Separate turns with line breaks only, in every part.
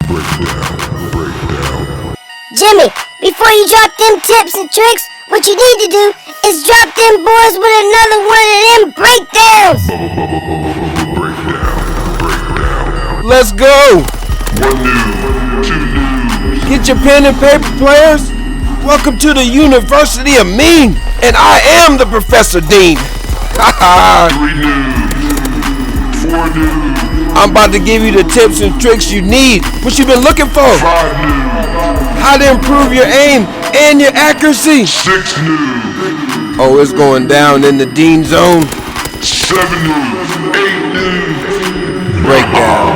Jimmy, before you drop them tips and tricks, what you need to do is drop them boys with another one of them breakdowns.
Let's go.
1 news, 2 news.
Get your pen and paper, players. Welcome to the University of Mean, and I am the Professor Dean.
3 news, 4 news.
I'm about to give you the tips and tricks you need. What you been looking for?
5 news.
How to improve your aim and your accuracy.
6 news.
Oh, it's going down in the Dean Zone.
7 news. 8 news.
Breakdown.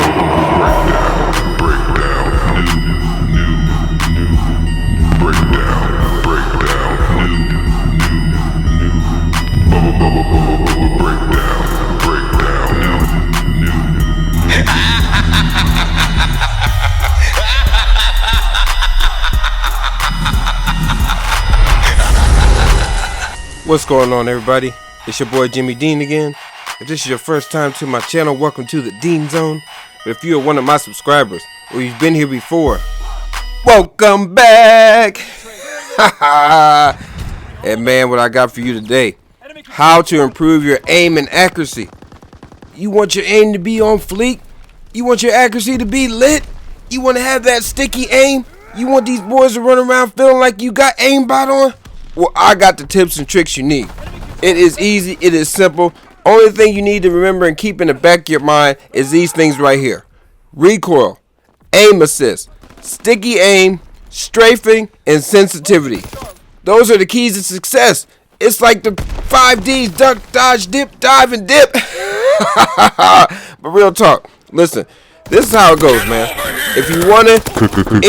What's going on, everybody? It's your boy Jimmy Dean again. If this is your first time to my channel, welcome to the Dean Zone. But if you're one of my subscribers or you've been here before, welcome back. And man, what I got for you today: how to improve your aim and accuracy. You want your aim to be on fleek? You want your accuracy to be lit? You want to have that sticky aim? You want these boys to run around feeling like you got aimbot on? Well, I got the tips and tricks you need. It is easy, it is simple. Only thing you need to remember and keep in the back of your mind is these things right here: recoil, aim assist, sticky aim, strafing, and sensitivity. Those are the keys to success. It's like the 5 Ds: duck, dodge, dip, dive, and dip. But real talk, listen, this is how it goes, man. If you want to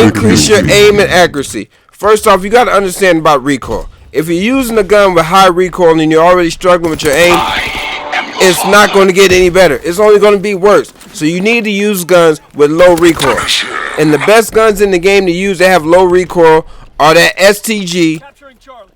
increase your aim and accuracy, first off, you got to understand about recoil. If you're using a gun with high recoil and you're already struggling with your aim, it's not going to get any better. It's only going to be worse. So you need to use guns with low recoil. And the best guns in the game to use that have low recoil are that STG,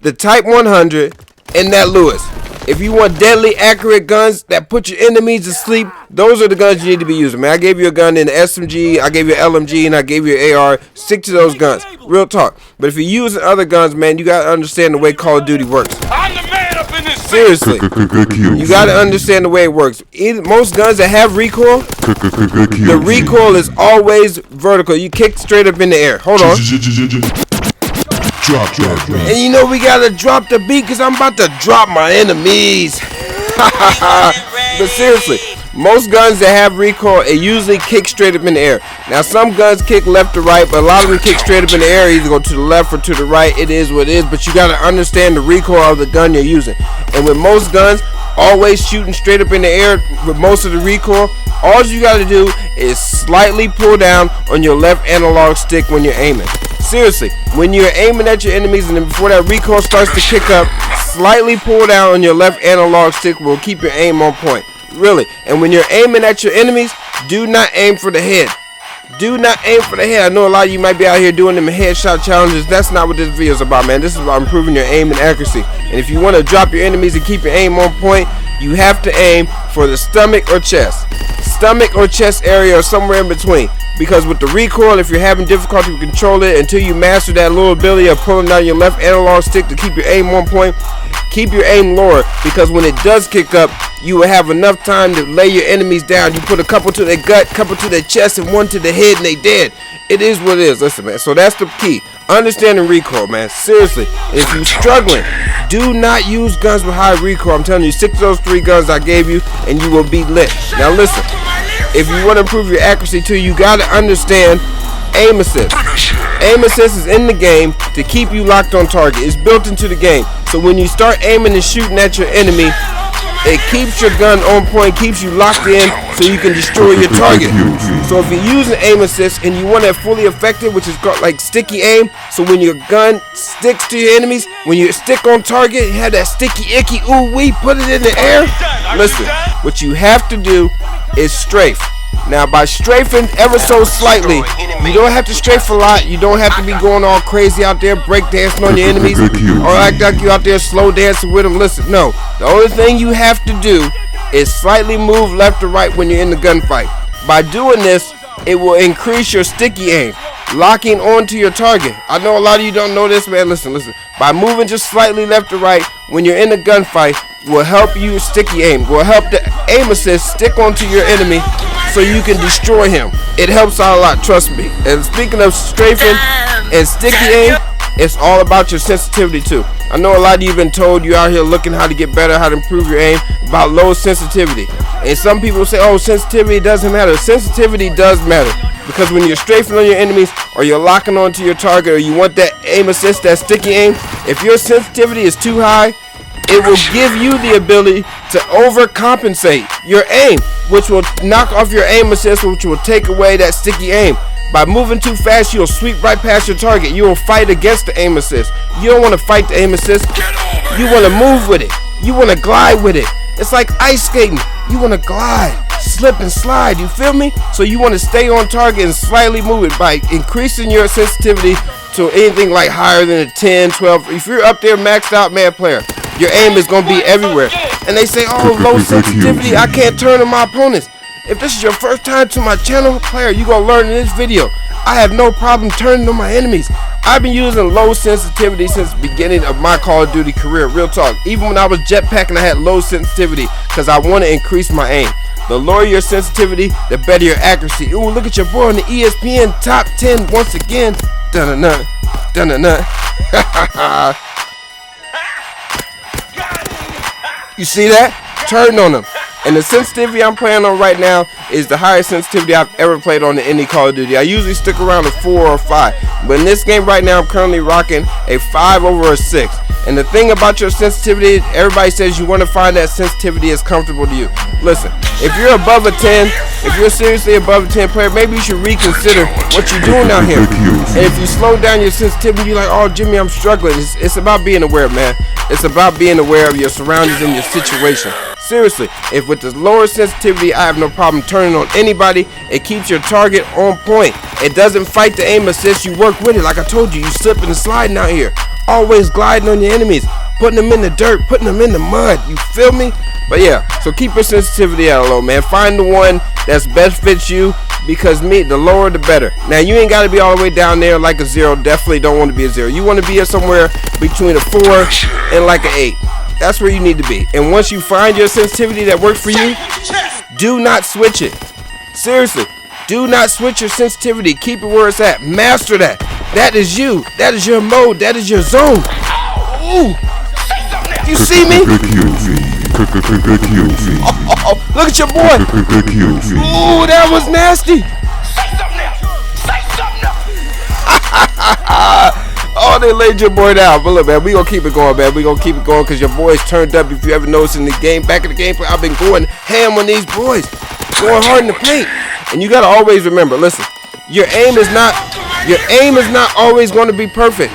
the Type 100, and that Lewis. If you want deadly accurate guns that put your enemies to sleep, those are the guns you need to be using, man. I gave you a gun in the SMG, I gave you an LMG, and I gave you an AR. Stick to those guns. Real talk. But if you're using other guns, man, you got to understand the way Call of Duty works.
I'm the man up in this
Seriously. You got to understand the way it works. Most guns that have recoil, the recoil is always vertical. You kick straight up in the air. Hold on.
Drop that, man.
And you know we gotta drop the beat because I'm about to drop my enemies. But seriously, most guns that have recoil, it usually kicks straight up in the air. Now some guns kick left to right, but a lot of them kick straight up in the air, either go to the left or to the right. It is what it is, but you gotta understand the recoil of the gun you're using. And with most guns, always shooting straight up in the air with most of the recoil, all you gotta do is slightly pull down on your left analog stick when you're aiming. Seriously, when you're aiming at your enemies and then before that recoil starts to kick up, slightly pull down on your left analog stick will keep your aim on point. Really. And when you're aiming at your enemies, do not aim for the head. Do not aim for the head. I know a lot of you might be out here doing them headshot challenges. That's not what this video is about, man. This is about improving your aim and accuracy. And if you want to drop your enemies and keep your aim on point, you have to aim for the stomach or chest. Stomach or chest area or somewhere in between. Because with the recoil, if you're having difficulty with control it until you master that little ability of pulling down your left analog stick to keep your aim on point, keep your aim lower, because when it does kick up, you will have enough time to lay your enemies down. You put a couple to their gut, couple to their chest, and one to the head, and they dead. It is what it is. Listen, man. So that's the key. Understanding recoil, man. Seriously. If you're struggling, do not use guns with high recoil. I'm telling you, stick to those 3 guns I gave you, and you will be lit. Now listen. If you want to improve your accuracy too, you got to understand aim assist. Aim assist is in the game to keep you locked on target. It's built into the game. So when you start aiming and shooting at your enemy, it keeps your gun on point, keeps you locked in so you can destroy your target. So if you're using aim assist and you want it fully effective, which is called like sticky aim, so when your gun sticks to your enemies, when you stick on target, you have that sticky, icky, ooh wee, put it in the air. Listen, what you have to do is strafe. Now by strafing ever so slightly, you don't have to strafe a lot. You don't have to be going all crazy out there break dancing on your enemies or act like you out there slow dancing with them. Listen, no. The only thing you have to do is slightly move left or right when you're in the gunfight. By doing this, it will increase your sticky aim, locking onto your target. I know a lot of you don't know this, man. Listen. By moving just slightly left to right when you're in a gunfight will help you sticky aim, will help the aim assist stick onto your enemy so you can destroy him. It helps out a lot, trust me. And speaking of strafing and sticky aim, it's all about your sensitivity too. I know a lot of you have been told you out here looking how to get better, how to improve your aim, about low sensitivity. And some people say, oh, sensitivity doesn't matter. Sensitivity does matter. Because when you're strafing on your enemies, or you're locking onto your target, or you want that aim assist, that sticky aim, if your sensitivity is too high, it will give you the ability to overcompensate your aim, which will knock off your aim assist, which will take away that sticky aim. By moving too fast, you'll sweep right past your target. You will fight against the aim assist. You don't want to fight the aim assist. You want to move with it. You want to glide with it. It's like ice skating. You want to glide, slip and slide. You feel me? So you want to stay on target and slightly move it by increasing your sensitivity to anything like higher than a 10, 12. If you're up there maxed out man player, your aim is going to be everywhere. And they say, oh, low sensitivity, I can't turn on my opponents. If this is your first time to my channel, player, you're going to learn in this video. I have no problem turning on my enemies. I've been using low sensitivity since the beginning of my Call of Duty career. Real talk. Even when I was jetpacking, I had low sensitivity because I want to increase my aim. The lower your sensitivity, the better your accuracy. Ooh, look at your boy on the ESPN top 10 once again. Dun-dun-dun. Dun-dun-dun. You see that? Turn on them. And the sensitivity I'm playing on right now is the highest sensitivity I've ever played on any Call of Duty. I usually stick around a 4 or 5. But in this game right now, I'm currently rocking a 5 over a 6. And the thing about your sensitivity, everybody says you want to find that sensitivity is comfortable to you. Listen, if you're above a 10, if you're seriously above a 10 player, maybe you should reconsider what you're doing out here. And if you slow down your sensitivity, you're like, oh, Jimmy, I'm struggling. It's about being aware, man. It's about being aware of your surroundings and your situation. Seriously, if with the lower sensitivity, I have no problem turning on anybody. It keeps your target on point. It doesn't fight the aim assist. You work with it. Like I told you, you slipping and sliding out here. Always gliding on your enemies, putting them in the dirt, putting them in the mud. You feel me? But yeah, so keep your sensitivity at a low, man. Find the one that's best fits you, because the lower the better. Now, you ain't got to be all the way down there like a 0. Definitely don't want to be a 0. You want to be somewhere between a 4 and like an 8. That's where you need to be. And once you find your sensitivity that works for you, do not switch it. Seriously, do not switch your sensitivity. Keep it where it's at. Master that. That is you. That is your mode. That is your zone. Ooh. You see me? Oh, look at your boy. Ooh, that was nasty. Oh, they laid your boy down. But look, man, we gonna keep it going, man. We gonna keep it going because your boy's turned up. If you ever noticed in the game, back in the gameplay, I've been going ham on these boys, going hard in the paint. And you gotta always remember, listen, your aim is not always going to be perfect.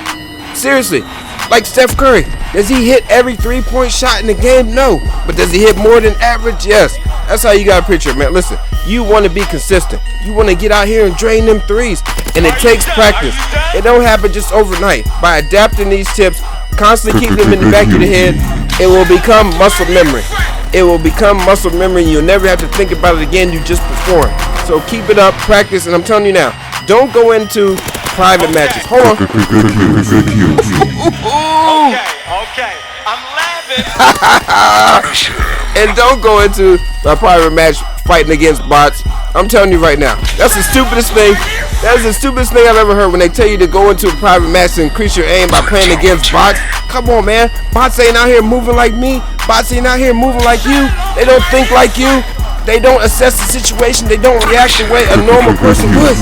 Seriously, like Steph Curry, does he hit every 3-point shot in the game? No. But does he hit more than average? Yes. That's how you gotta picture it, man. Listen, you want to be consistent. You want to get out here and drain them threes, and it takes practice. It don't happen just overnight. By adapting these tips, constantly keeping them in the back of your head, it will become muscle memory. It will become muscle memory, and you'll never have to think about it again. You just perform. So keep it up, practice, and I'm telling you now, don't go into private matches. Hold on.
Okay, I'm laughing.
And don't go into a private match fighting against bots. I'm telling you right now, that's the stupidest thing. That's the stupidest thing I've ever heard when they tell you to go into a private match to increase your aim by playing against bots. Come on, man. Bots ain't out here moving like me. Bots ain't out here moving like you. They don't think like you. They don't assess the situation. They don't react the way a normal person would.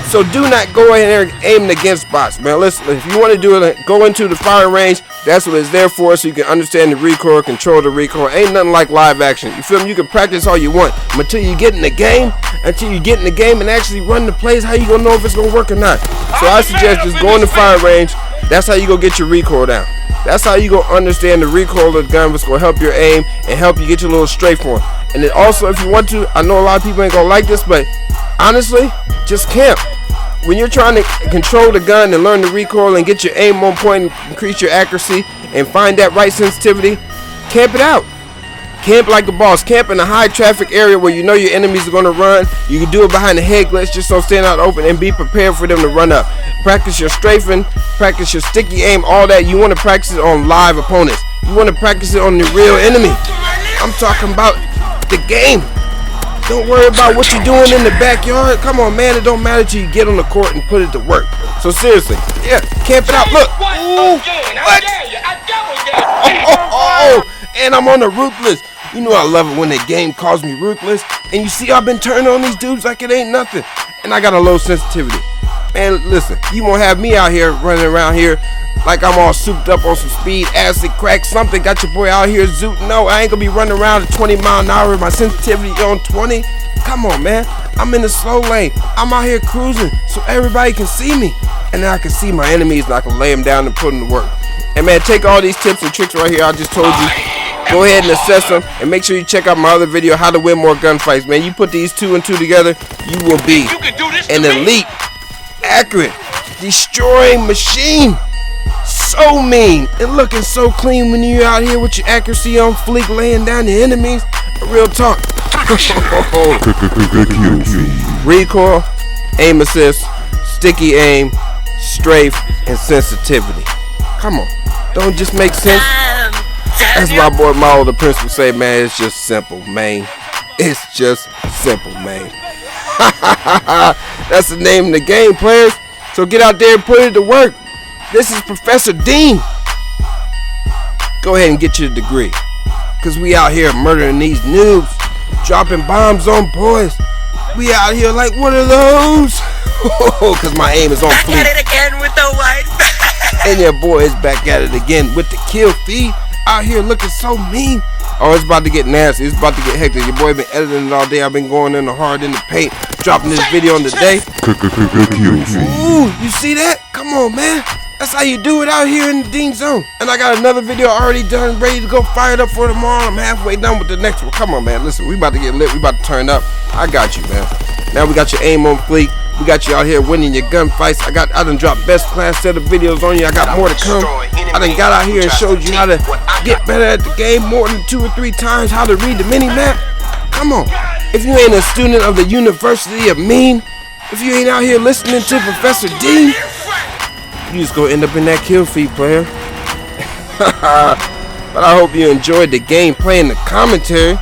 So do not go in there aiming against bots, man. Listen, if you want to do it, go into the firing range. That's what it's there for, so you can understand the recoil, control the recoil. Ain't nothing like live action. You feel me? You can practice all you want, but until you get in the game, and actually run the plays, how you gonna know if it's gonna work or not? So I suggest just go in the firing range. That's how you gonna get your recoil down. That's how you gonna understand the recoil of the gun, what's gonna help your aim and help you get your little strafe on. And then also, if you want to, I know a lot of people ain't gonna like this, but honestly, just camp. When you're trying to control the gun and learn the recoil and get your aim on point and increase your accuracy and find that right sensitivity, camp it out. Camp like a boss. Camp in a high traffic area where you know your enemies are going to run. You can do it behind the head glitch, just so stand out open and be prepared for them to run up. Practice your strafing, practice your sticky aim, all that. You want to practice it on live opponents. You want to practice it on the real enemy. I'm talking about the game. Don't worry about what you're doing in the backyard. Come on, man. It don't matter till you get on the court and put it to work. So seriously, yeah, camp it out. Look. Ooh, what? Oh, and I'm on the ruthless. You know I love it when the game calls me ruthless. And you see I've been turning on these dudes like it ain't nothing. And I got a low sensitivity. Man, listen, you won't have me out here running around here like I'm all souped up on some speed, acid, crack, something. Got your boy out here zooting. No, I ain't gonna be running around at 20 mile an hour with my sensitivity on 20. Come on, man. I'm in the slow lane. I'm out here cruising so everybody can see me. And then I can see my enemies and I can lay them down and put them to work. And man, take all these tips and tricks right here I just told you. Go ahead and assess them and make sure you check out my other video, how to win more gunfights. Man, you put these 2 and 2 together, you will be an elite, accurate, destroying machine. So mean and looking so clean when you're out here with your accuracy on fleek, laying down the enemies. Real talk. Recoil, aim assist, sticky aim, strafe, and sensitivity. Come on, don't just make sense. That's my boy Maul the Prince would say, man, it's just simple, man. It's just simple, man. That's the name of the game, players. So get out there and put it to work. This is Professor Dean. Go ahead and get your degree. Cause we out here murdering these noobs, dropping bombs on boys. We out here like, what are those? Cause my aim is on fleek.
Back at it again with the white.
And your boy is back at it again with the kill feed. Out here looking so mean. Oh, it's about to get nasty. It's about to get hectic. Your boy been editing it all day. I've been going in the hard in the paint, dropping this video on the day. Ooh, you see that? Come on, man. That's how you do it out here in the Dean Zone. And I got another video already done, ready to go, fired up for tomorrow. I'm halfway done with the next one. Come on, man. Listen, we about to get lit. We about to turn up. I got you, man. Now we got your aim on fleek. We got you out here winning your gunfights. I done dropped best class set of videos on you. I got more to come. I done got out here and showed you how to get better at the game more than 2 or 3 times, how to read the mini-map. Come on. If you ain't a student of the University of Mean, if you ain't out here listening to Professor Dean, you just gonna end up in that kill feed, player. But I hope you enjoyed the gameplay and the commentary.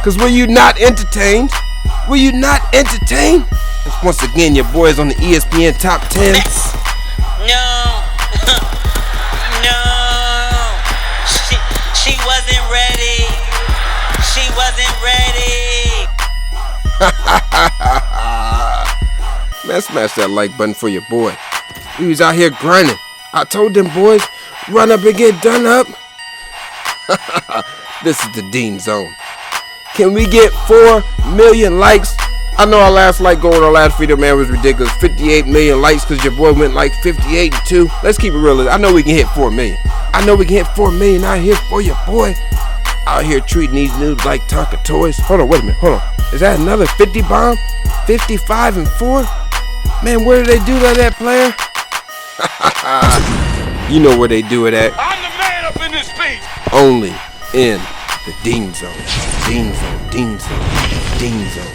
Cause were you not entertained? Were you not entertained? Once again, your boy is on the ESPN Top 10.
No. No. She wasn't ready. She wasn't ready.
Man, smash that like button for your boy. He was out here grinding. I told them boys, run up and get done up. This is the Dean Zone. Can we get 4 million likes? I know our last like goal in our last video, man, was ridiculous. 58 million likes because your boy went like 58 and 2. Let's keep it real. I know we can hit 4 million. I know we can hit 4 million out here for your boy. Out here treating these noobs like Tonka toys. Hold on, wait a minute. Hold on. Is that another 50 bomb? 55 and 4? Man, where do they do that at, player? You know where they do it at.
I'm the man up in this piece.
Only in the Dean Zone. Dean Zone. Dean Zone. Dean Zone.